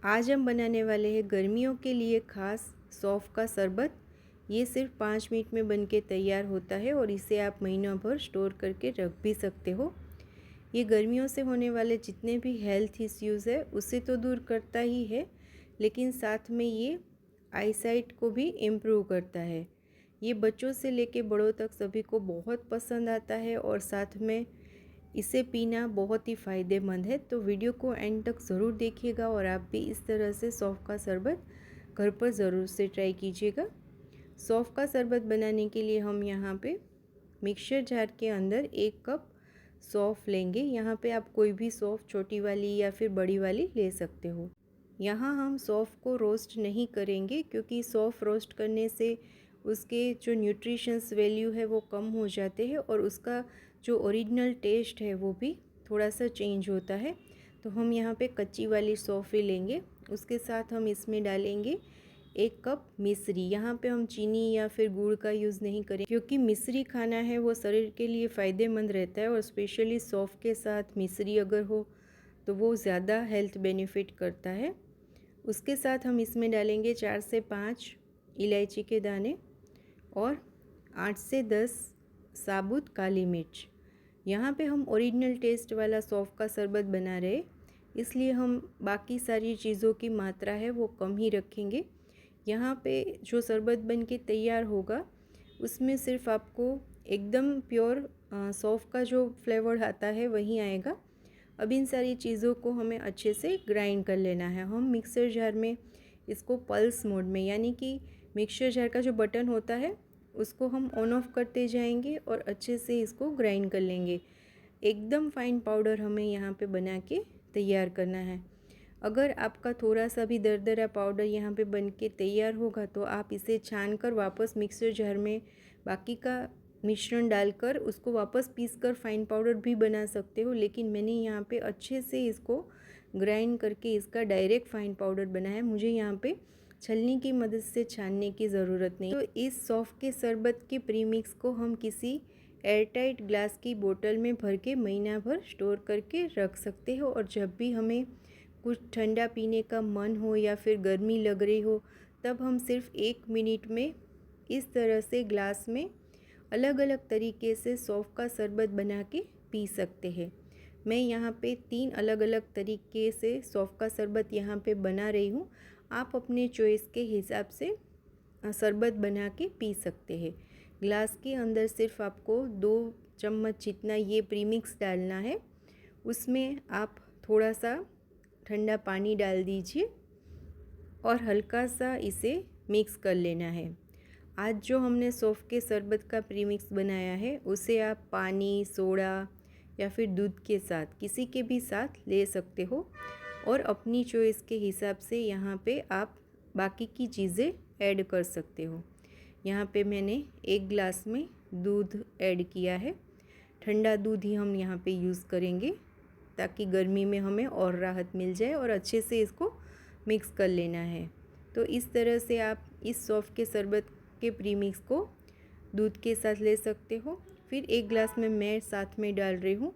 आज हम बनाने वाले हैं गर्मियों के लिए ख़ास सौंफ का शरबत। ये सिर्फ 5 मिनट में बनके तैयार होता है और इसे आप महीनों भर स्टोर करके रख भी सकते हो। ये गर्मियों से होने वाले जितने भी हेल्थ इश्यूज़ है उसे तो दूर करता ही है, लेकिन साथ में ये आईसाइट को भी इम्प्रूव करता है। ये बच्चों से लेके बड़ों तक सभी को बहुत पसंद आता है और साथ में इसे पीना बहुत ही फ़ायदेमंद है। तो वीडियो को एंड तक ज़रूर देखिएगा और आप भी इस तरह से सौंफ का शरबत घर पर ज़रूर से ट्राई कीजिएगा। सौंफ का शरबत बनाने के लिए हम यहाँ पे मिक्सर जार के अंदर 1 कप सौंफ लेंगे। यहाँ पे आप कोई भी सौंफ छोटी वाली या फिर बड़ी वाली ले सकते हो। यहाँ हम सौंफ को रोस्ट नहीं करेंगे क्योंकि सौंफ रोस्ट करने से उसके जो न्यूट्रिशंस वैल्यू है वो कम हो जाते हैं और उसका जो ओरिजिनल टेस्ट है वो भी थोड़ा सा चेंज होता है। तो हम यहाँ पे कच्ची वाली सौंफ ही लेंगे। उसके साथ हम इसमें डालेंगे 1 कप मिश्री। यहाँ पे हम चीनी या फिर गुड़ का यूज़ नहीं करें क्योंकि मिश्री खाना है वो शरीर के लिए फ़ायदेमंद रहता है और स्पेशली सौंफ के साथ मिश्री अगर हो तो वो ज़्यादा हेल्थ बेनिफिट करता है। उसके साथ हम इसमें डालेंगे 4 से 5 इलायची के दाने और 8 से 10 साबुत काली मिर्च। यहाँ पे हम ओरिजिनल टेस्ट वाला सौंफ का शरबत बना रहे, इसलिए हम बाकी सारी चीज़ों की मात्रा है वो कम ही रखेंगे। यहाँ पे जो शरबत बन के तैयार होगा उसमें सिर्फ आपको एकदम प्योर सौंफ का जो फ्लेवर आता है वही आएगा। अब इन सारी चीज़ों को हमें अच्छे से ग्राइंड कर लेना है। हम मिक्सर जार में इसको पल्स मोड में, यानी कि मिक्सर जार का जो बटन होता है उसको हम ऑन ऑफ करते जाएंगे और अच्छे से इसको ग्राइंड कर लेंगे। एकदम फाइन पाउडर हमें यहाँ पे बना के तैयार करना है। अगर आपका थोड़ा सा भी दरदरा पाउडर यहाँ पे बन के तैयार होगा तो आप इसे छान कर वापस मिक्सर जार में बाकी का मिश्रण डालकर उसको वापस पीसकर फाइन पाउडर भी बना सकते हो, लेकिन मैंने यहाँ पे अच्छे से इसको ग्राइंड करके इसका डायरेक्ट फाइन पाउडर बनाया है। मुझे यहाँ पे छलनी की मदद से छानने की ज़रूरत नहीं। तो इस सौंफ के शरबत के प्रीमिक्स को हम किसी एयरटाइट ग्लास की बोतल में भर के महीना भर स्टोर करके रख सकते हो और जब भी हमें कुछ ठंडा पीने का मन हो या फिर गर्मी लग रही हो तब हम सिर्फ 1 मिनट में इस तरह से ग्लास में अलग अलग तरीके से सौंफ का शरबत बना के पी सकते हैं। मैं यहाँ पे 3 अलग अलग तरीके से सौंफ का शरबत यहाँ पे बना रही हूँ। आप अपने चॉइस के हिसाब से शरबत बना के पी सकते हैं। ग्लास के अंदर सिर्फ आपको 2 चम्मच जितना ये प्रीमिक्स डालना है। उसमें आप थोड़ा सा ठंडा पानी डाल दीजिए और हल्का सा इसे मिक्स कर लेना है। आज जो हमने सौंफ के शरबत का प्रीमिक्स बनाया है उसे आप पानी, सोडा या फिर दूध के साथ किसी के भी साथ ले सकते हो और अपनी चॉइस के हिसाब से यहाँ पे आप बाकी की चीज़ें ऐड कर सकते हो। यहाँ पे मैंने 1 गिलास में दूध ऐड किया है। ठंडा दूध ही हम यहाँ पे यूज़ करेंगे ताकि गर्मी में हमें और राहत मिल जाए और अच्छे से इसको मिक्स कर लेना है। तो इस तरह से आप इस सौंफ के शरबत के प्रीमिक्स को दूध के साथ ले सकते हो। फिर 1 गिलास में मैं साथ में डाल रही हूँ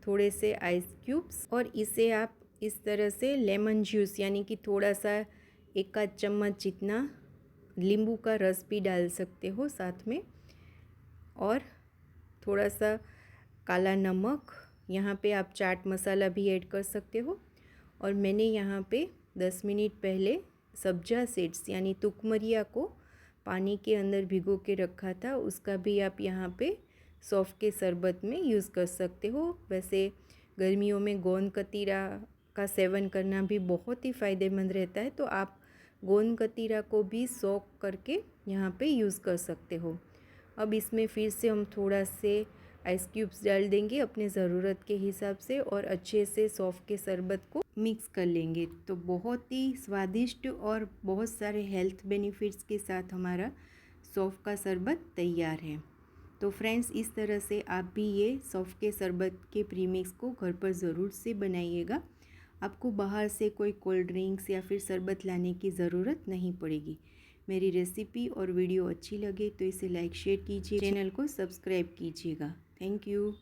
थोड़े से आइस क्यूब्स और इसे आप इस तरह से लेमन जूस यानी कि थोड़ा सा 1 आध चम्मच जितना नींबू का रस भी डाल सकते हो साथ में और थोड़ा सा काला नमक, यहाँ पे आप चाट मसाला भी ऐड कर सकते हो। और मैंने यहाँ पे 10 मिनट पहले सब्जा सीड्स यानी तुकमरिया को पानी के अंदर भिगो के रखा था, उसका भी आप यहाँ पे सौंफ के शरबत में यूज़ कर सकते हो। वैसे गर्मियों में गोंद कतीरा का सेवन करना भी बहुत ही फ़ायदेमंद रहता है, तो आप गोंद कतीरा को भी सोक करके यहाँ पे यूज़ कर सकते हो। अब इसमें फिर से हम थोड़ा से आइस क्यूब्स डाल देंगे अपने ज़रूरत के हिसाब से और अच्छे से सौंफ के शरबत को मिक्स कर लेंगे। तो बहुत ही स्वादिष्ट और बहुत सारे हेल्थ बेनिफिट्स के साथ हमारा सौंफ का शरबत तैयार है। तो फ्रेंड्स, इस तरह से आप भी ये सौंफ के शरबत के प्रीमिक्स को घर पर ज़रूर से बनाइएगा। आपको बाहर से कोई कोल्ड ड्रिंक्स या फिर शरबत लाने की ज़रूरत नहीं पड़ेगी। मेरी रेसिपी और वीडियो अच्छी लगे तो इसे लाइक शेयर कीजिए, चैनल को सब्सक्राइब कीजिएगा। Thank you.